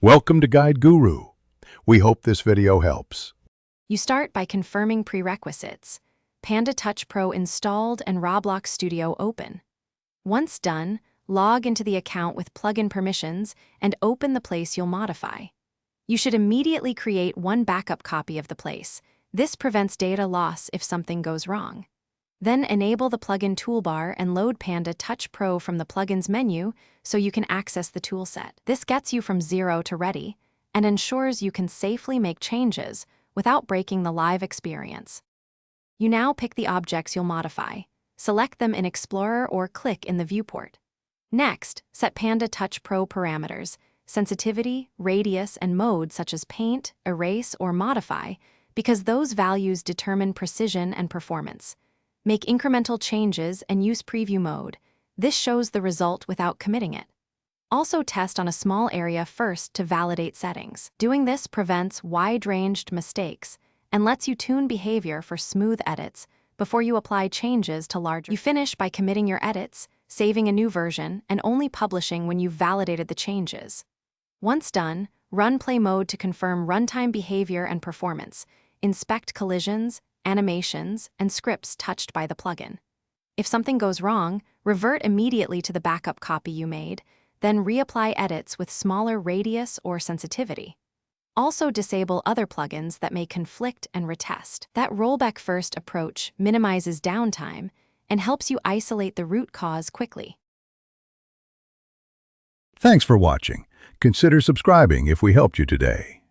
Welcome to Guide Guru. We hope this video helps. You start by confirming prerequisites. Panda Touch Pro installed and Roblox Studio open. Once done, log into the account with plugin permissions and open the place you'll modify. You should immediately create one backup copy of the place. This prevents data loss if something goes wrong. Then enable the plugin toolbar and load Panda Touch Pro from the plugins menu so you can access the toolset. This gets you from zero to ready and ensures you can safely make changes without breaking the live experience. You now pick the objects you'll modify. Select them in Explorer or click in the viewport. Next, set Panda Touch Pro parameters, sensitivity, radius, and mode such as paint, erase, or modify, because those values determine precision and performance. Make incremental changes and use preview mode. This shows the result without committing it. Also test on a small area first to validate settings. Doing this prevents wide-ranged mistakes and lets you tune behavior for smooth edits before you apply changes to larger. You finish by committing your edits, saving a new version, and only publishing when you've validated the changes. Once done, run play mode to confirm runtime behavior and performance. Inspect collisions, animations, and scripts touched by the plugin. If something goes wrong, revert immediately to the backup copy you made, then reapply edits with smaller radius or sensitivity. Also disable other plugins that may conflict and retest. That rollback-first approach minimizes downtime and helps you isolate the root cause quickly. Thanks for watching. Consider subscribing if we helped you today.